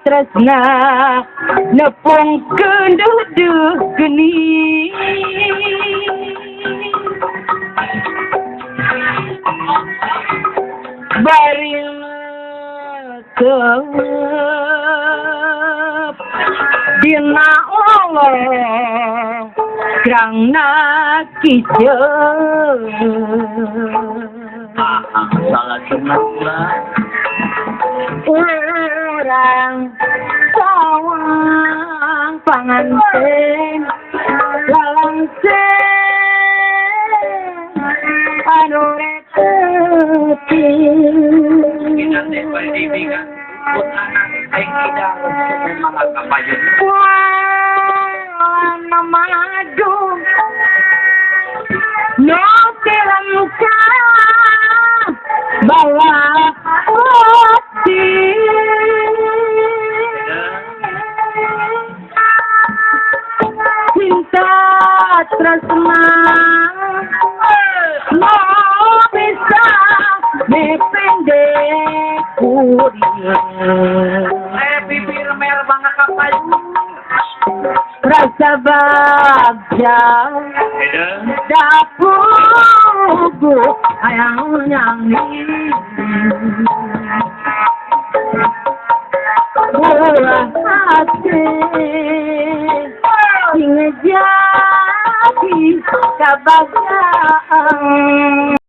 Tresna nepung kenduduh geni baril kep dina Allah krangna kiceul salah sunatlah orang sawang panganten lalangsen anu reteti kita tebal dibigan pun anak aing tidak memang kapayun namadu no teramka bawa hati cinta tresna no bisa dipendek kuring bibir mer banget kapayun rasa bagja dapugu ayang nyanyi buah hati hingga jadi kebahagiaan.